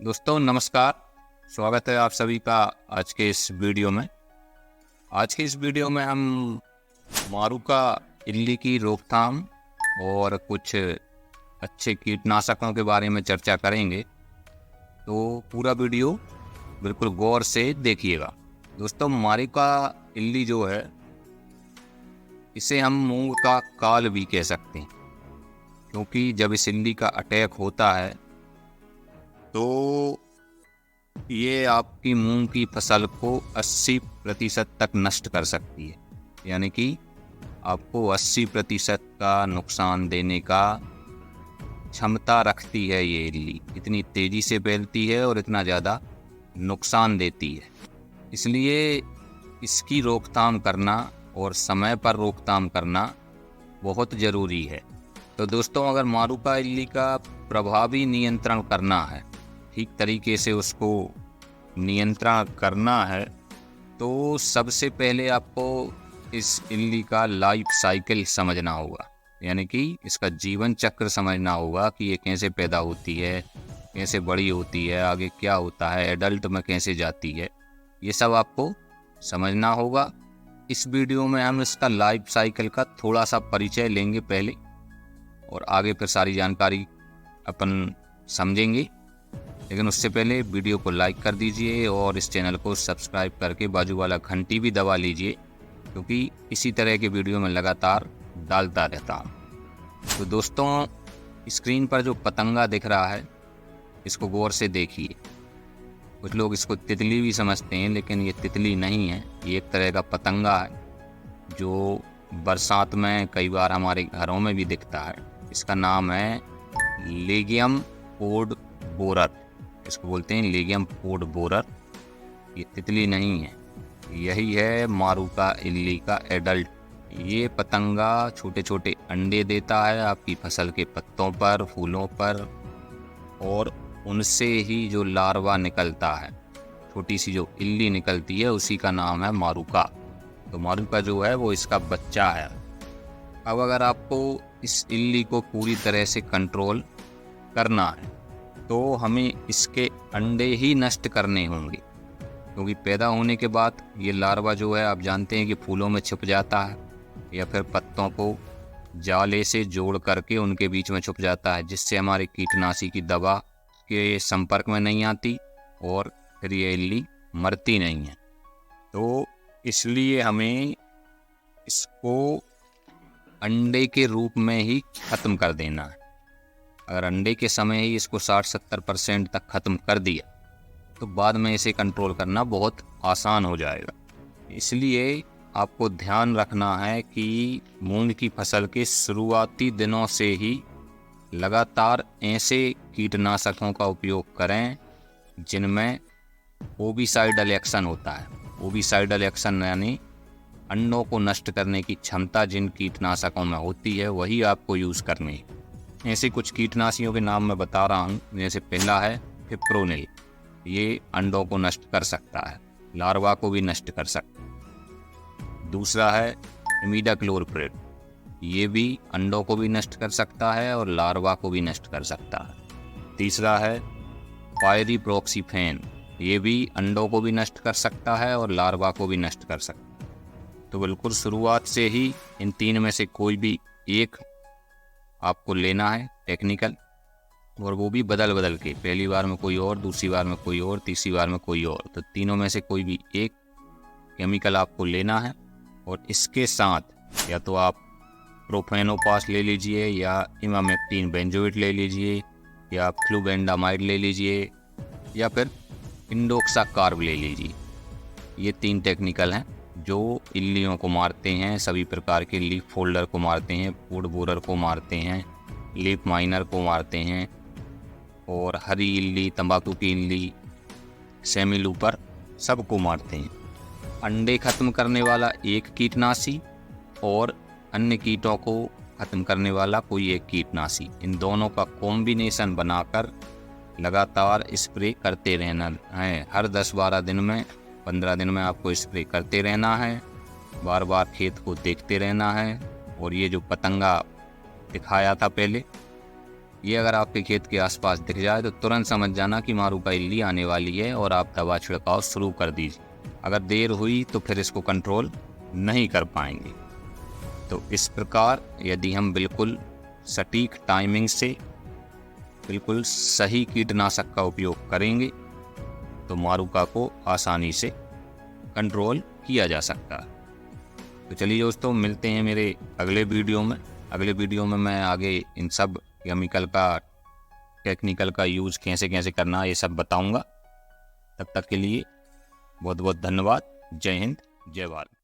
दोस्तों नमस्कार। स्वागत है आप सभी का आज के इस वीडियो में। आज के इस वीडियो में हम मारुका इल्ली की रोकथाम और कुछ अच्छे कीटनाशकों के बारे में चर्चा करेंगे, तो पूरा वीडियो बिल्कुल गौर से देखिएगा। दोस्तों मारुका इल्ली जो है, इसे हम मूंग का काल भी कह सकते हैं, क्योंकि जब इस इल्ली का अटैक होता है तो ये आपकी मूंग की फसल को 80% तक नष्ट कर सकती है। यानी कि आपको 80% का नुकसान देने का क्षमता रखती है ये इल्ली। इतनी तेज़ी से फैलती है और इतना ज़्यादा नुकसान देती है। इसलिए इसकी रोकथाम करना और समय पर रोकथाम करना बहुत ज़रूरी है। तो दोस्तों, अगर मारुका इल्ली का प्रभावी नियंत्रण करना है, ठीक तरीके से उसको नियंत्रण करना है, तो सबसे पहले आपको इस इल्ली का लाइफ साइकिल समझना होगा। यानी कि इसका जीवन चक्र समझना होगा कि ये कैसे पैदा होती है, कैसे बड़ी होती है, आगे क्या होता है, एडल्ट में कैसे जाती है, ये सब आपको समझना होगा। इस वीडियो में हम इसका लाइफ साइकिल का थोड़ा सा परिचय लेंगे पहले, और आगे फिर सारी जानकारी अपन समझेंगे। लेकिन उससे पहले वीडियो को लाइक कर दीजिए और इस चैनल को सब्सक्राइब करके बाजू वाला घंटी भी दबा लीजिए, क्योंकि इसी तरह के वीडियो में लगातार डालता रहता हूँ। तो दोस्तों, स्क्रीन पर जो पतंगा दिख रहा है, इसको गौर से देखिए। कुछ लोग इसको तितली भी समझते हैं, लेकिन ये तितली नहीं है। ये एक तरह का पतंगा है जो बरसात में कई बार हमारे घरों में भी दिखता है। इसका नाम है लेगियम पोड बोरर। इसको बोलते हैं लेगियम पोड बोरर। ये तितली नहीं है, यही है मारुका इल्ली का एडल्ट। ये पतंगा छोटे छोटे अंडे देता है आपकी फसल के पत्तों पर, फूलों पर, और उनसे ही जो लार्वा निकलता है, छोटी सी जो इल्ली निकलती है, उसी का नाम है मारुका। तो मारुका जो है वो इसका बच्चा है। अब अगर आपको इस इल्ली को पूरी तरह से कंट्रोल करना है तो हमें इसके अंडे ही नष्ट करने होंगे, क्योंकि पैदा होने के बाद ये लार्वा जो है, आप जानते हैं कि फूलों में छिप जाता है या फिर पत्तों को जाले से जोड़ करके उनके बीच में छुप जाता है, जिससे हमारे कीटनाशी की दवा के संपर्क में नहीं आती और फिर ये इल्ली मरती नहीं है। तो इसलिए हमें इसको अंडे के रूप में ही ख़त्म कर देना है। अगर अंडे के समय ही इसको 60-70% तक ख़त्म कर दिया तो बाद में इसे कंट्रोल करना बहुत आसान हो जाएगा। इसलिए आपको ध्यान रखना है कि मूंग की फसल के शुरुआती दिनों से ही लगातार ऐसे कीटनाशकों का उपयोग करें जिनमें ओविसाइडल एक्शन होता है। ओविसाइडल एक्शन यानी अंडों को नष्ट करने की क्षमता जिन कीटनाशकों में होती है, वही आपको यूज़ करनी है। ऐसे कुछ कीटनाशियों के नाम मैं बता रहा हूँ। जैसे पहला है फिप्रोनिल। ये अंडों को नष्ट कर सकता है, लार्वा को भी नष्ट कर सकता है। दूसरा है इमिडाक्लोप्रिड। ये भी अंडों को भी नष्ट कर सकता है और लार्वा को भी नष्ट कर सकता है। तीसरा है पायरिप्रोक्सीफेन। ये भी अंडों को भी नष्ट कर सकता है और लार्वा को भी नष्ट कर सकता है। तो बिल्कुल शुरुआत से ही इन तीन में से कोई भी एक आपको लेना है टेक्निकल, और वो भी बदल बदल के। पहली बार में कोई और, दूसरी बार में कोई और, तीसरी बार में कोई और। तो तीनों में से कोई भी एक केमिकल आपको लेना है, और इसके साथ या तो आप प्रोफेनोपास ले लीजिए, या इमामेक्टिन बेंजोएट ले लीजिए, या फ्लूबेंडामाइड ले लीजिए, या फिर इंडोक्साकार्ब ले लीजिए। ये 3 टेक्निकल हैं जो इल्लियों को मारते हैं। सभी प्रकार के लीफ फोल्डर को मारते हैं, पोड बोरर को मारते हैं, लीफ माइनर को मारते हैं, और हरी इल्ली, तंबाकू की इल्ली, सेमी लूपर, सबको मारते हैं। अंडे ख़त्म करने वाला एक कीटनाशी और अन्य कीटों को ख़त्म करने वाला कोई एक कीटनाशी, इन दोनों का कॉम्बिनेशन बनाकर लगातार स्प्रे करते रहना है। हर 10-12 दिन में, 15 दिन में आपको स्प्रे करते रहना है। बार बार खेत को देखते रहना है। और ये जो पतंगा दिखाया था पहले, ये अगर आपके खेत के आसपास दिख जाए तो तुरंत समझ जाना कि मारू का इल्ली आने वाली है और आप दवा छिड़काव शुरू कर दीजिए। अगर देर हुई तो फिर इसको कंट्रोल नहीं कर पाएंगे। तो इस प्रकार यदि हम बिल्कुल सटीक टाइमिंग से बिल्कुल सही कीटनाशक का उपयोग करेंगे तो मारूका को आसानी से कंट्रोल किया जा सकता है। तो चलिए दोस्तों, मिलते हैं मेरे अगले वीडियो में। अगले वीडियो में मैं आगे इन सब केमिकल का टेक्निकल का यूज़ कैसे कैसे करना है ये सब बताऊंगा। तब तक के लिए बहुत बहुत धन्यवाद। जय हिंद, जय भारत।